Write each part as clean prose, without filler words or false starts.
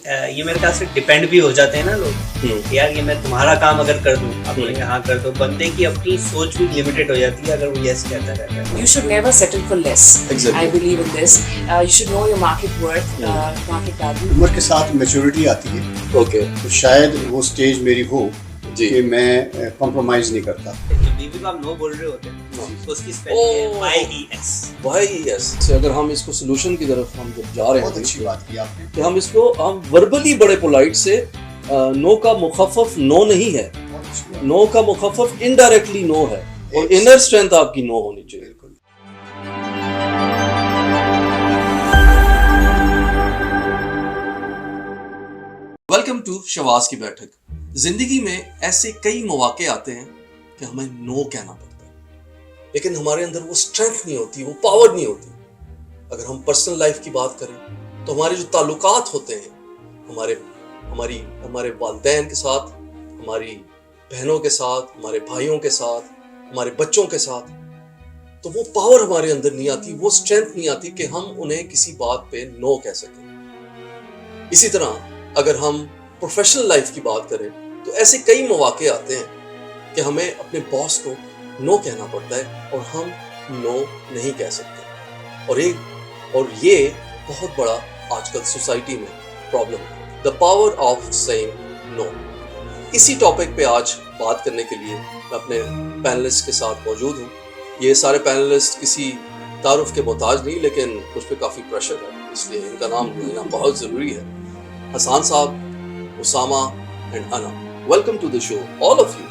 ये मेरे ख्याल से डिपेंड भी हो जाते हैं ना लोग कि यार ये मैं तुम्हारा काम अगर कर दूं, आप बोलेंगे हाँ कर दो, बंदे की अपनी सोच भी लिमिटेड हो जाती है अगर वो यस कहता रहता है। You should never settle for less. Exactly. I believe in this. You should know your market worth, market value. उम्र के साथ मैच्योरिटी आती है ओके तो शायद वो स्टेज मेरी हो जी कि मैं कॉम्प्रोमाइज नहीं करता। जब बीवी को आप नो बोल रहे होते हैं तो उसकी स्पेलिंग है YES। भाई यस से अगर हम इसको सोल्यूशन की तरफ हम जब जा रहे बहुत हैं अच्छी बात की आपने। कि हम वर्बली बड़े पोलाइट से नो का मुखफ़फ़ नो नहीं है, बहुत अच्छी बात। नो का मुखफ़फ़ इनडायरेक्टली नो है और इनर स्ट्रेंथ आपकी नो होनी चाहिए। बिल्कुल। वेलकम टू शवाज की बैठक। जिंदगी में ऐसे कई मौके आते हैं कि हमें नो कहना पड़ता है, लेकिन हमारे अंदर वो स्ट्रेंथ नहीं होती, वो पावर नहीं होती। अगर हम पर्सनल लाइफ की बात करें तो हमारे जो ताल्लुकात होते हैं हमारे वालिदैन के साथ, हमारी बहनों के साथ, हमारे भाइयों के साथ, हमारे बच्चों के साथ, तो वो पावर हमारे अंदर नहीं आती, वो स्ट्रेंथ नहीं आती कि हम उन्हें किसी बात पे नो कह सकें। इसी तरह अगर हम प्रोफेशनल लाइफ की बात करें तो ऐसे कई मौके आते हैं कि हमें अपने बॉस को नो कहना पड़ता है और हम नो नहीं कह सकते। और ये बहुत बड़ा आजकल सोसाइटी में प्रॉब्लम है, the power of saying no. इसी टॉपिक पे आज बात करने के लिए मैं अपने पैनलिस्ट के साथ मौजूद हूँ। ये सारे पैनलिस्ट किसी तारुफ के मोहताज नहीं, लेकिन उस पर काफ़ी प्रेशर है, इसलिए इनका नाम लेना बहुत ज़रूरी है। हसान साहब, Usama and Ana, welcome to the show all of you.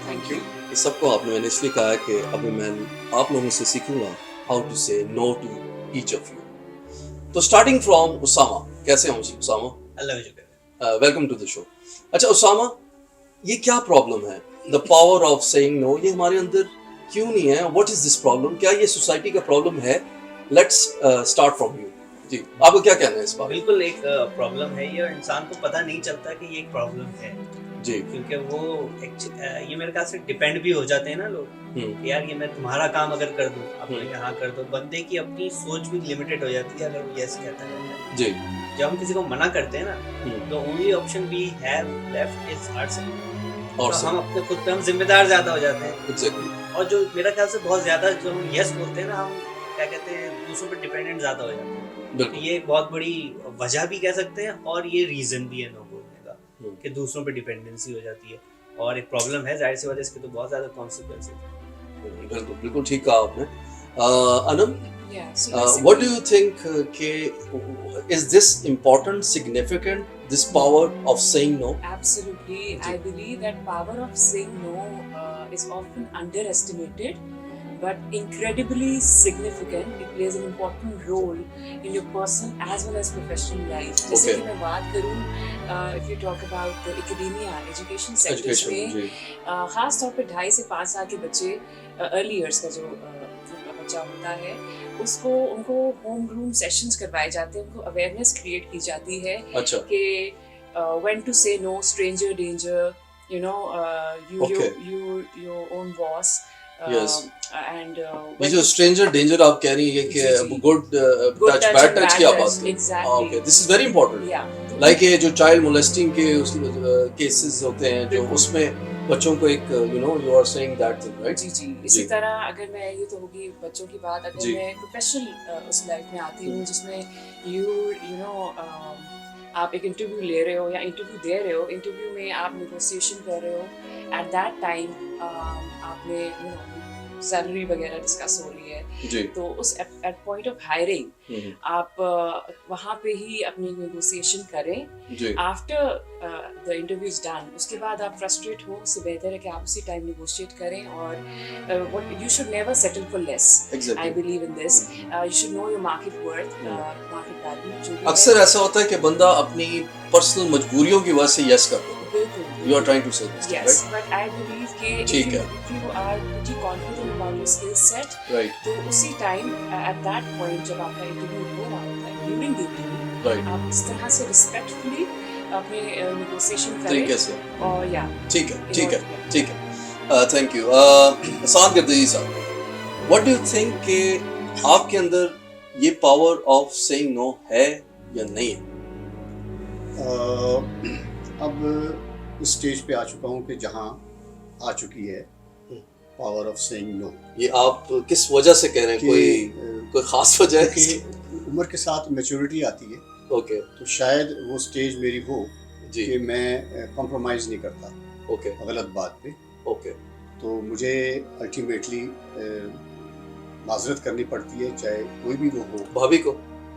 Thank you. इस सबको आपने मैंने इसलिए कहा है कि अभी मैं आप लोगों से सीखूंगा how to say no to each of you. तो स्टार्टिंग फ्रॉम उसामा, कैसे हैं उसामा? अल्लाह का शुक्र है। Welcome to the show. अच्छा उसामा, ये क्या प्रॉब्लम है, the power of saying no, ये हमारे अंदर क्यों नहीं है? What is this problem? क्या ये सोसाइटी का प्रॉब्लम है? Let's start from you. जी, आपको क्या कहना है इस बारे में? बिल्कुल एक प्रॉब्लम है ये, और इंसान को पता नहीं चलता कि ये एक प्रॉब्लम है जी क्योंकि वो ये मेरे ख्याल से डिपेंड भी हो जाते हैं ना लोग कि यार ये मैं तुम्हारा काम अगर कर दूं, आप बोलेंगे हाँ कर दो, बंदे की अपनी सोच भी लिमिटेड हो जाती है अगर वो यस कहता है। जी जब हम किसी को मना करते हैं ना तो only option we have left is our और तो हम अपने खुद पे हम जिम्मेदार ज्यादा हो जाते हैं। एग्जैक्टली। और जो मेरा ख्याल से बहुत ज्यादा जो हम यस बोलते हैं ना, हम क्या कहते हैं दूसरों पे डिपेंडेंट ज्यादा हो जाते हैं। बिल्कुल। ये एक बहुत बड़ी वजह भी कह सकते हैं और ये रीजन भी है नो बोलने का कि दूसरों पे डिपेंडेंसी हो जाती है और एक प्रॉब्लम है, जाहिर सी वजह इसके तो बहुत ज्यादा कॉन्सिक्वेंसेस हैं। बिल्कुल बिल्कुल ठीक कहा आपने। Anam, Yeah. So basically, what do you think is this important, significant, this power of saying no? absolutely, I believe that power of saying no is often underestimated, but incredibly significant. It plays an important role in your personal as well as professional life. जैसे कि मैं बात करूँ, if you talk about the academia, education sectors में, खास तौर पे 2.5 से 5 साल के बच्चे, early years का जो बच्चा होता है, उनको होम ग्रूम सेशंस करवाए जाते हैं, उनको अवेयरनेस क्रिएट की जाती है अच्छा कि when to say no, stranger danger, you know, your own boss. Yes. And ये जो स्ट्रेंजर डेंजर आप कह रही है कि गुड टच बैड टच की आप बात कर रही हैं। Okay, this is very important. Yeah. Like ये जो चाइल्ड मोलेस्टिंग के केसेस होते हैं जो उसमें बच्चों को एक you are saying that thing, right? जी इसी तरह अगर मैं ये तो होगी बच्चों की बात, अगर जी। मैं प्रोफेशनल उस लाइफ में आती हूँ जिसमें यू नो आप एक इंटरव्यू ले रहे हो या इंटरव्यू दे रहे हो, इंटरव्यू में आप नेगोशिएशन कर रहे हो, एट दैट टाइम आपने सैलरी वगैरह डिस्कस हो रही है, जी तो उस एट पॉइंट ऑफ हायरिंग आप वहाँ पे ही अपनी नेगोशिएशन करें। जी after the interview is done, उसके बाद आप फ्रस्ट्रेट हो, उससे बेहतर है कि आप उसी टाइम नेगोशिएट करें। और what you should never settle for less. I exactly. Believe in this. You should know your market worth, market value जो भी अक्सर ऐसा होता है कि बंदा अपनी पर्सनल मजबूरियों की वजह से यस कर देता है। बिल्कुल यू आर ट्राइंग टू से this, yes, right? but I believe कि ठीक है। if you are pretty confident about your skill set, right तो उसी टाइम at that point जब आपका इंटरव्यू हो रहा होता है, during the interview, राइट आप इस तरह से रिस्पेक्टफुली अपने नेगोशिएशन करें तरीके से। और या ठीक है ठीक है ठीक है। Thank you. हसान गर्दी साहब, व्हाट डू यू थिंक कि आपके अंदर ये पावर ऑफ सेइंग नो है या नहीं है? अब उस स्टेज पे आ चुका हूँ कि जहाँ आ चुकी है पावर ऑफ सेइंग नो। ये आप किस वजह से कह रहे हैं? कोई खास वजह है? कि उम्र के साथ मैच्योरिटी आती है, ओके तो शायद वो स्टेज मेरी हो जी, कि मैं कॉम्प्रोमाइज़ नहीं करता ओके गलत बात पे। ओके तो मुझे अल्टीमेटली माजरत करनी पड़ती है, चाहे कोई भी वो हो, भाभी को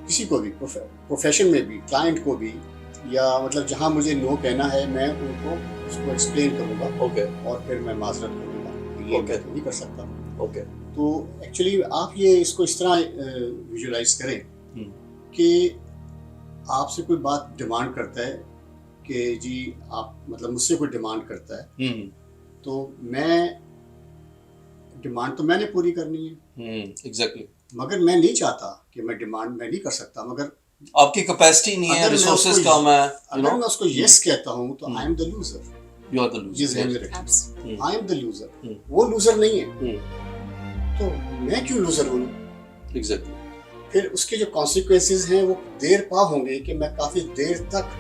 किसी को भी, प्रोफेशन में भी, क्लाइंट को भी, या मतलब जहाँ मुझे नो कहना है मैं उनको उसको एक्सप्लेन करूँगा ओके और फिर मैं माजरत करूँगा। ये Okay. मैं तो नहीं कर सकता। ओके तो एक्चुअली आप ये इसको इस तरह विजुलाइज करें कि आपसे कोई बात डिमांड करता है कि जी आप मतलब मुझसे कोई डिमांड करता है, तो मैं डिमांड तो मैंने पूरी करनी है, एग्जैक्टली। मगर मैं नहीं चाहता कि मैं डिमांड मैं नहीं कर सकता, मगर आपकी कैपेसिटी नहीं है, अगर मैं रिसोर्सेज उसको- कम है, अगर मैं उसको यस कहता हूँ तो I am the loser. You are the ये ज़हन में लूजर। रखें, Absolutely. I am the loser, वो लूजर नहीं है, तो मैं क्यों लूजर हूँ? एग्जैक्टली। फिर उसके जो कॉन्सिक्वेंसेज हैं वो देर पा होंगे कि मैं काफ़ी देर तक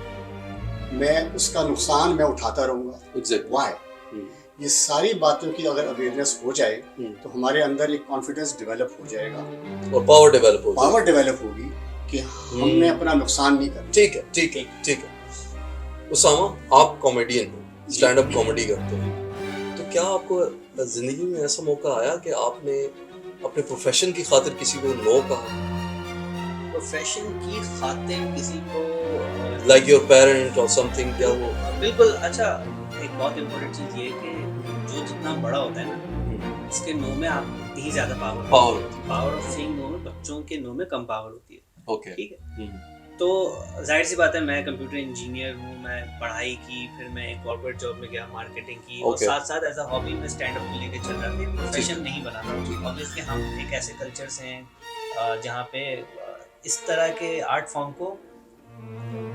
मैं उसका नुकसान मैं उठाता रहूँगा। एग्जैक्टली। वाई? ये सारी बातों की अगर अवेयरनेस हो जाए तो हमारे अंदर एक कॉन्फिडेंस डेवलप हो जाएगा और पावर डेवलप हो जाए। पावर डेवलप होगी कि हमने अपना नुकसान नहीं करना। ठीक है ठीक है ठीक है। उसामा, आप कॉमेडियन हो, स्टैंड अप कॉमेडी करते हैं, तो क्या आपको जिंदगी में ऐसा मौका आया कि आपने अपने प्रोफेशन की खातिर किसी को नो कहा? प्रोफेशन की खातिर किसी को लाइक योर पेरेंट और समथिंग, क्या वो? बिल्कुल। अच्छा, एक बहुत इम्पोर्टेंट चीज़ ये है कि जो जितना बड़ा होता है ना, उसके नो में आप ही ज़्यादा power power of saying no में बच्चों के नो में कम पावर होती है। ओके। ठीक है, तो जाहिर सी बात है, मैं कंप्यूटर इंजीनियर हूँ, मैं पढ़ाई की, फिर मैं एक कॉर्पोरेट जॉब में गया, मार्केटिंग की, और Okay. साथ साथ एज अ हॉबी में स्टैंड अप को लेके चल रहा था। प्रोफेशन नहीं बना था। ऑब्वियसली हम एक ऐसे कल्चर से हैं जहाँ पे इस तरह के आर्ट फॉर्म को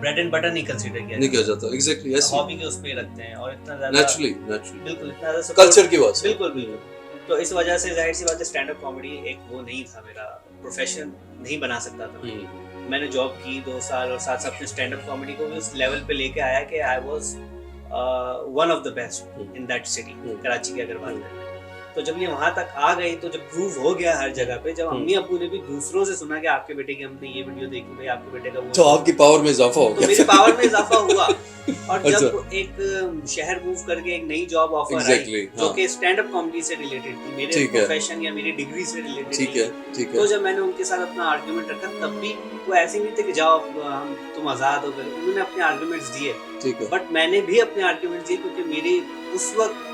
ब्रेड एंड बटर नहीं कंसीडर किया नहीं किया जाता। एग्जैक्टली ऐसे हॉबी के उस पे रखते हैं, और इतना ज्यादा नेचुरली बिल्कुल इतना ज्यादा कल्चर की बात से। बिल्कुल बिल्कुल। तो इस वजह से जाहिर सी बात है, स्टैंड अप कॉमेडी एक वो नहीं था, मेरा प्रोफेशन नहीं बना सकता था। मैंने जॉब की 2 साल और साथ साथ अपने स्टैंड अप कॉमेडी को भी उस लेवल पे लेके आया कि I was one of the best in that city, Karachi की अगर बात करें। तो जब ये वहां तक आ गई, तो जब प्रूव हो गया हर जगह पे, जब अम्मी अब्बू ने भी दूसरों से सुना कि आपके बेटे की हमने ये वीडियो देखी, भाई आपके बेटे का वो, तो आपकी पावर में इजाफा हो तो गया। मेरी पावर में इजाफा हुआ। और अच्छा। जब एक शहर मूव करके एक नई जॉब ऑफर Exactly, आई जो हाँ। कि स्टैंड अप कॉमेडी से रिलेटेड थी, मेरे ठीक है। प्रोफेशन या मेरी डिग्री से रिलेटेड ठीक है ठीक तो है। जब मैंने उनके साथ अपना आर्गुमेंट रखा, तब भी वो ऐसे नहीं थे कि जाओ हम तुम आज़ाद हो गए। उन्होंने अपने आर्गुमेंट्स दिए, ठीक है। बट मैंने भी अपने आर्गुमेंट्स दिए, क्योंकि मेरी उस वक्त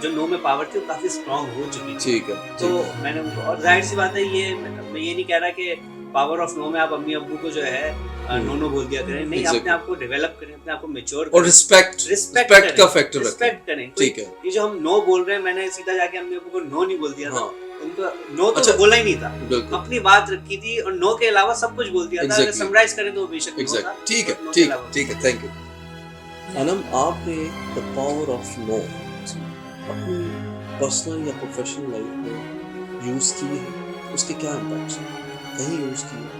जो नो में पावर थी वो काफ़ी स्ट्रांग हो चुकी थी। ठीक है तो मैंने उनको, और जाहिर सी बात है, ये मैं ये नहीं कह रहा कि पावर ऑफ नो में आप अम्मी अब्बू को जो है नो नो बोल दिया करें, नहीं, Exactly. अपने आप को डेवलप करें, अपने आप को मैच्योर और करें, रिस्पेक्ट रिस्पेक्ट का फैक्टर रखें। रिस्पेक्ट करें। ठीक है। ये जो हम नो बोल रहे हैं, मैंने सीधा जाके अम्मी अब्बू को नो नहीं बोल दिया था। हाँ उनको नो तो अच्छा। बोला ही नहीं था, बिल्कुल अपनी बात रखी थी, और नो के अलावा सब कुछ बोल दिया था। अगर Exactly. समराइज करें तो वो बेशक no था, एग्जैक्ट। ठीक है but no के ठीक अलावा। है ठीक है। Thank you Anam. आपने द पावर ऑफ नो अपनी पर्सनल या प्रोफेशनल लाइफ में यूज की है, उसके क्या इम्पैक्ट्स हैं? कहीं यूज की है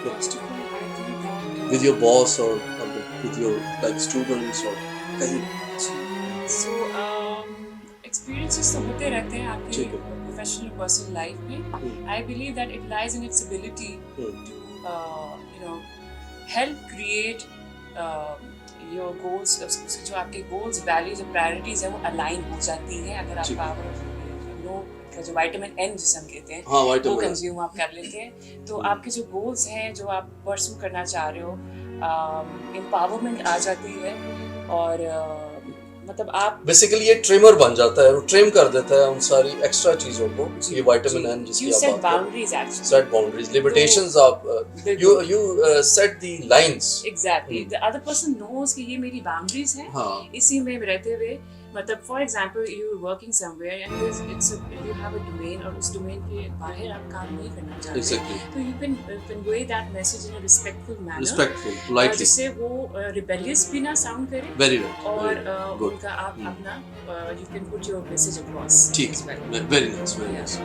First of all, I think that with your boss और विद योर लाइक स्टूडेंट्स और कहीं? so experiences तो होते रहते हैं आपकी ठीक है। professional personal life में. I believe that it lies in its ability to you know help create your goals. जो आपके goals, values और priorities है वो align हो जाती हैं अगर आप ठीक है। power of नो का जो विटामिन एन जिसे हम कहते हैं हाँ वो वाइटमिन कंज्यूम आप कर लेते हैं, तो आपके जो गोल्स हैं जो आप परस्यू करना चाह रहे हो, एम्पावरमेंट आ जाती है, और मतलब आप बेसिकली ये ट्रिमर बन जाता है, वो ट्रिम कर देता है उन सारी एक्स्ट्रा चीजों को। ये विटामिन एन जिसकी you आप set बात कर रहे boundaries हैं, actually. सेट बाउंड्रीज, लिमिटेशंस आप you set the lines. Exactly. The other person knows कि ये मेरी boundaries हैं, हाँ इसी में रहते हुए, मतलब for example you're working somewhere and you have a domain और उस domain के बाहर आप काम नहीं करना चाहते, exactly, तो you can convey that message in a respectful manner, respectful, politely, जिससे वो rebellious भी ना sound करे, very right, और good. उनका आप अपना you can put your message across ठीक as well. है, very nice, very nice.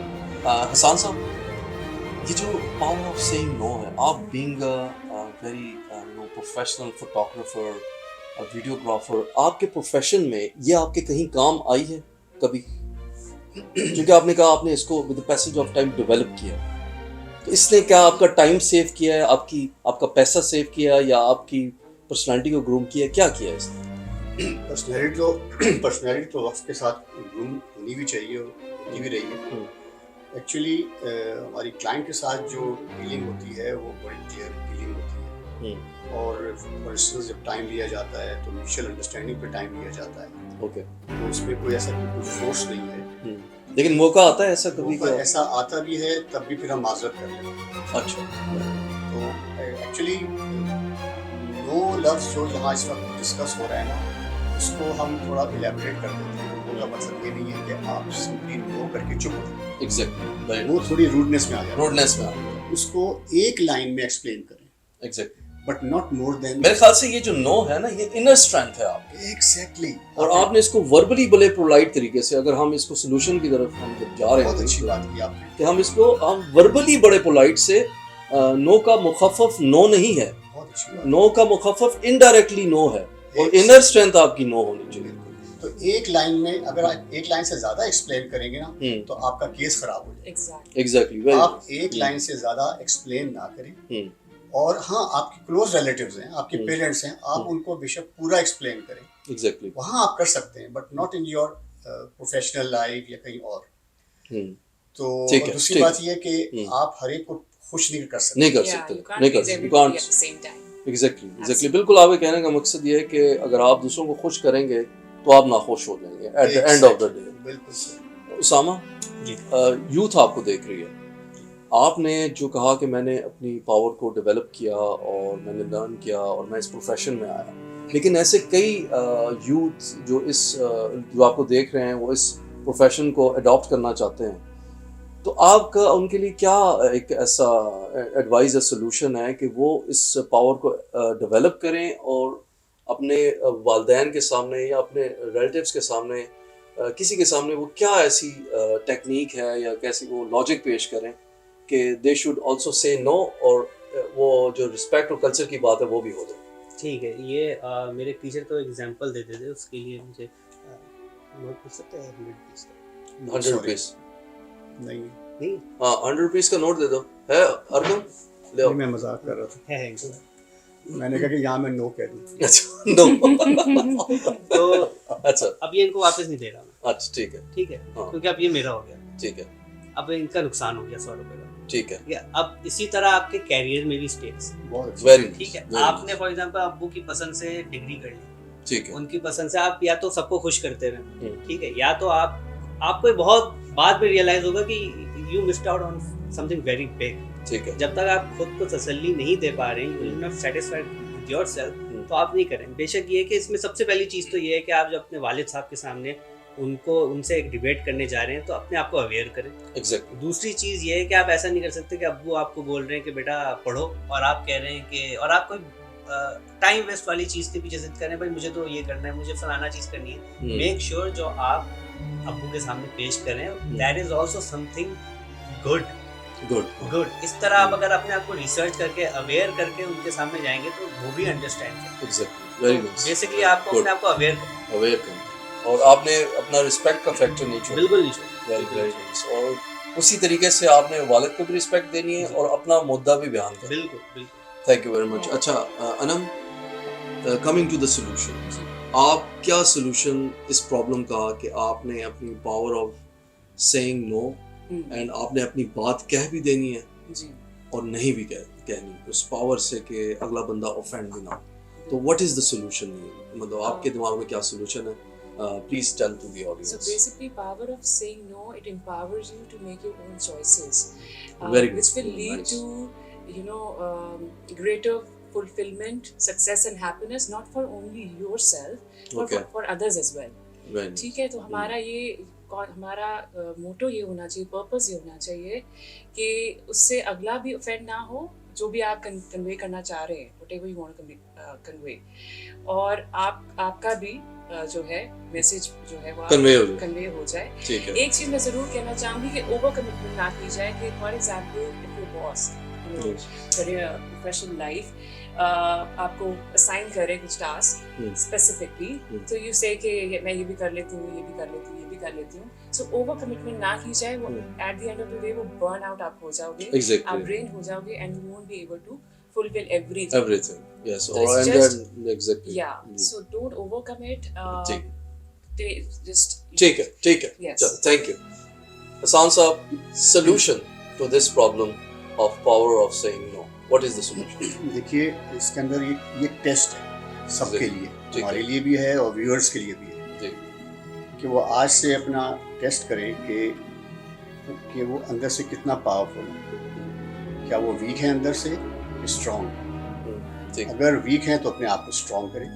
Hasan साहब, ये जो power of saying no है, आप being a very no professional photographer, a videographer, आपके प्रोफेशन में ये आपके कहीं काम आई है कभी? क्योंकि आपने कहा आपने इसको with the passage of time develop किया, तो इसने क्या आपका टाइम सेव किया है, आपका पैसा सेव किया है, या आपकी पर्सनालिटी को ग्रूम किया है? क्या किया है इसने? पर्सनैलिटी तो वक्त के साथ ग्रूम होनी भी चाहिए और होती भी रही है। एक्चुअली हमारी क्लाइंट के साथ जो डीलिंग होती है वो बड़ी क्लियर डीलिंग होती है, और फॉर इंस्टेंस जब टाइम लिया जाता है तो म्यूचुअल अंडरस्टैंडिंग पे टाइम लिया जाता है। ओके। तो उसमें कोई ऐसा कोई फोर्स नहीं है। लेकिन मौका आता है ऐसा कभी? मौका ऐसा आता भी है, तब भी फिर हम माजरत कर लेते हैं। अच्छा। तो एक्चुअली नो लव्स जो यहाँ इस वक्त डिस्कस हो रहा है ना, उसको हम थोड़ा इलैबोरेट कर देते हैं। नो का मतलब ये नहीं है कि आप सिंपली नो करके चुप हो जाए। एग्जैक्टली। वो थोड़ी रूडनेस में आ जाए। रूडनेस में आ जाए। उसको एक लाइन में एक्सप्लेन करें। Exactly. But not more than. मेरे ख्याल से ये जो नो है ना, ये इनर स्ट्रेंथ है आपकी। एग्जैक्टली। और आपने इसको वर्बली बड़े पोलाइट तरीके से, अगर हम इसको सोल्यूशन की तरफ हम जब जा रहे हैं, बहुत अच्छी बात की आपने कि हम वर्बली बड़े पोलाइट से नो का मुखफ़फ़ नो नहीं है, बहुत अच्छी बात। नो का मुखफ़फ़ इनडायरेक्टली नो है, और इनर स्ट्रेंथ आपकी नो होनी चाहिए। तो एक लाइन में अगर आप एक लाइन से ज्यादा एक्सप्लेन करेंगे ना, तो आपका केस खराब हो जाएगा। एग्जैक्टली। आप एक लाइन से ज्यादा एक्सप्लेन ना करें। और हाँ, आपके क्लोज रिलेटिव्स हैं, आपके पेरेंट्स हैं, आप उनको बेशक पूरा एक्सप्लेन करें। एग्जैक्टली। वहाँ आप कर सकते हैं, but not in your professional life या कहीं और। तो दूसरी बात ये कि आप हर एक को खुश नहीं कर सकते। नहीं कर सकते। एग्जैक्टली। बिल्कुल, आपके कहने का मकसद ये है कि अगर आप दूसरों को खुश करेंगे तो आप नाखुश हो जाएंगे at the end of the day. बिल्कुल। उसामा, यूथ आपको देख रही है, आपने जो कहा कि मैंने अपनी पावर को डेवलप किया और मैंने लर्न किया और मैं इस प्रोफेशन में आया, लेकिन ऐसे कई यूथ जो आपको देख रहे हैं वो इस प्रोफेशन को अडॉप्ट करना चाहते हैं, तो आपका उनके लिए क्या एक ऐसा एडवाइस या सोल्यूशन है कि वो इस पावर को डेवलप करें और अपने वालिदैन के सामने या अपने रिलेटिव्स के सामने, किसी के सामने वो क्या ऐसी टेक्निक है या कैसी वो लॉजिक पेश करें कि they should also say no, और वो जो रिस्पेक्ट और कल्चर की बात है वो भी हो जाए? ठीक है। ये मेरे टीचर तो एग्जांपल देते थे, उसके लिए मुझे नोट कर सकते हैं 100 रुपीस? नहीं। हाँ, 100 रुपीस का नोट दे दो। है अरकम? ले आओ। मैं मजाक कर रहा था। है। मैंने कहा कि यहाँ मैं नो कह दूँ। अच्छा, नो। तो अच्छा, अब ये इनको वापस नहीं दे रहा मैं। अच्छा, ठीक है। ठीक है, हाँ। क्योंकि अब ये मेरा हो गया। ठीक है। अब इनका नुकसान हो गया 100 रुपए का। ठीक है। या अब इसी तरह आपके कैरियर में भी स्टेप्स। बहुत वेरी ठीक है। आपने फॉर एग्जांपल अब्बू की पसंद से डिग्री कर ली, ठीक है। उनकी पसंद से आप या तो सबको खुश करते रहे, ठीक है, या तो आपको बहुत बाद में रियलाइज होगा कि you missed out on something very big. ठीक है। जब तक आप खुद को तसल्ली नहीं दे पा रहे हैं, you are not satisfied with yourself, तो आप नहीं करें। बेशक ये कि इसमें सबसे पहली चीज़ तो ये है कि आप जब अपने वालिद साहब के सामने उनसे एक डिबेट करने जा रहे हैं तो अपने आप को अवेयर करें। एग्जैक्टली। दूसरी चीज़ ये है कि आप ऐसा नहीं कर सकते कि अब्बू आपको बोल रहे हैं कि बेटा पढ़ो, और आप कह रहे हैं कि, और आप कोई टाइम वेस्ट वाली चीज़ के पीछे जिद करें, भाई मुझे तो ये करना है, मुझे फलाना चीज़ करनी है। मेक श्योर जो आप अब्बू के सामने पेश करें, that is also something good. इस तरह आप अगर अपने आप को रिसर्च करके अवेयर करके उनके सामने जाएंगे तो वो भी अंडरस्टैंड करेंगे। एग्जैक्टली। Very nice. बेसिकली आपको अपने आप को अवेयर करना, और आपने अपना रिस्पेक्ट का फैक्टर नहीं छोड़ा। बिल्कुल नहीं छोड़ा। Very nice. और उसी तरीके से आपने वालिद को भी रिस्पेक्ट देनी है और अपना मुद्दा भी बयान करना। बिल्कुल। Thank you very much. अच्छा Anam, coming to the solution, आप क्या सॉल्यूशन इस प्रॉब्लम का कि आपने अपनी power of saying no and आपने अपनी बात कह भी देनी है जी, और नहीं भी कहनी, उस पावर से कि अगला बंदा ऑफेंड भी ना, तो व्हाट इज द सॉल्यूशन? मतलब आपके दिमाग में क्या सॉल्यूशन है? Please tell to the audience. So basically, power of saying no, it empowers you to make your own choices, Very good. which will lead Nice. to greater fulfillment, success, and happiness, not for only yourself, but Okay. for others as well. Very nice. ठीक है, तो हमारा मोटो ये होना चाहिए, purpose ये होना चाहिए कि उससे अगला भी ऑफेंड ना हो, जो भी आप कन्वे करना चाह रहे हैं, whatever you want to convey, और आपका भी जो है मैसेज जो है वो कन्वे हो जाए। ठीक है। एक चीज मैं जरूर कहना चाहूंगी कि ओवर कमिटमेंट ना की जाए। कि for example if your boss your career, professional life, आपको assign करे कुछ task specifically, तो you say कि मैं ये भी कर लेती हूँ, ये भी कर लेती हूँ, ये भी कर लेती हूँ. So over commitment ना की जाए, वो at the end of the day वो burn out आप हो जाओगे, आप drain हो जाओगे, and you won't be able to fulfill everything. Everything, yes. So Or it's and just, then exactly. yeah. So don't overcommit. Just ठीक है. Yes. चलो, thank you. Hasan साहब, solution to this problem of power of saying no. What is the solution? देखिए, इसके अंदर ये test है सबके लिए, हमारे लिए भी है और व्यूअर्स के लिए भी है जी. कि वो आज से अपना टेस्ट करें कि वो अंदर से कितना पावरफुल है, क्या वो वीक है अंदर से, स्ट्रॉन्ग. अगर वीक है तो अपने आप को स्ट्रॉन्ग करें.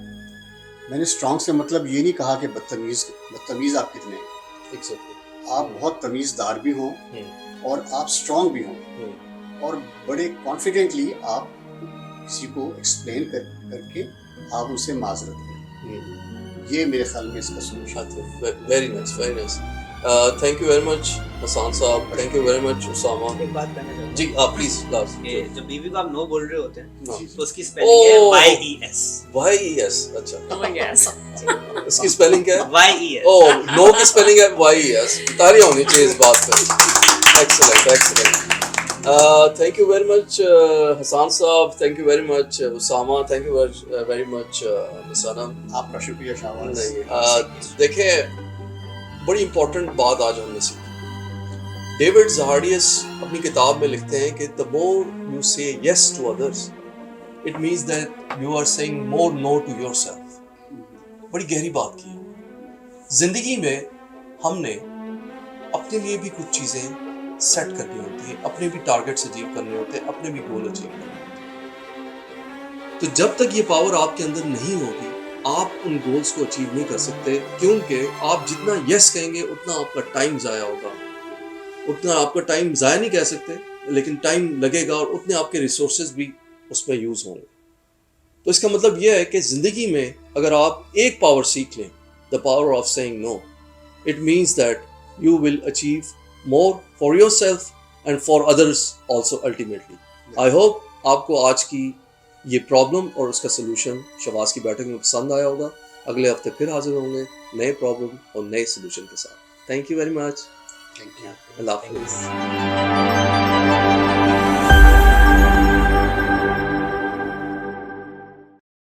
मैंने स्ट्रॉन्ग से मतलब ये नहीं कहा कि बदतमीज आप कितने हैं. Exactly. आप बहुत तमीज़दार भी हों और आप स्ट्रॉन्ग भी हों और बड़े कॉन्फिडेंटली आप किसी को एक्सप्लेन करके आप उनसे माजरत करें. ये मेरे ख्याल में इसका solution. Very nice, very nice. Thank you very much, Hasan साहब. Thank you very much, Usama. एक बात कहना चाहूँगा जी, प्लीज लास्ट. कि जब बीवी को आप नो बोल रहे होते हैं हाँ. तो उसकी स्पेलिंग है YES. YES. अच्छा. oh yes. इसकी स्पेलिंग क्या है? YES. ओह, नो की स्पेलिंग है YES. ताली होनी चाहिए इस बात पे. Excellent. Thank you very much, Hasan साहब. Thank you very much, Usama. Thank you very much, Miss Anam. आपका शुक्रिया शाहबाज. देखें, बड़ी इम्पोर्टेंट बात आज हमने सीखी. डेविड ज़हाडियस अपनी किताब में लिखते हैं कि the more you say yes to others, it means that you are saying more no to yourself. बड़ी गहरी बात की. जिंदगी में हमने अपने लिए भी कुछ चीज़ें सेट करनी होती हैं, अपने भी टारगेट्स अचीव करने होते हैं, अपने भी गोल अचीव करने होते हैं. तो जब तक ये पावर आपके अंदर नहीं होगी, आप उन गोल्स को अचीव नहीं कर सकते, क्योंकि आप जितना यस कहेंगे उतना आपका टाइम ज़ाया होगा. उतना आपका टाइम ज़ाया नहीं कह सकते, लेकिन टाइम लगेगा और उतने आपके रिसोर्सेज भी उसमें यूज़ होंगे. तो इसका मतलब यह है कि ज़िंदगी में अगर आप एक पावर सीख लें, the power of saying no, it means that you will achieve more for yourself and for others also ultimately. I hope आपको आज की ये प्रॉब्लम और उसका सोल्यूशन शहबाज की बैठक में पसंद आया होगा. अगले हफ्ते फिर हाजिर होंगे नए प्रॉब्लम और नए सोल्यूशन के साथ. Thank you very much. Thank you. Allah हाफिज़.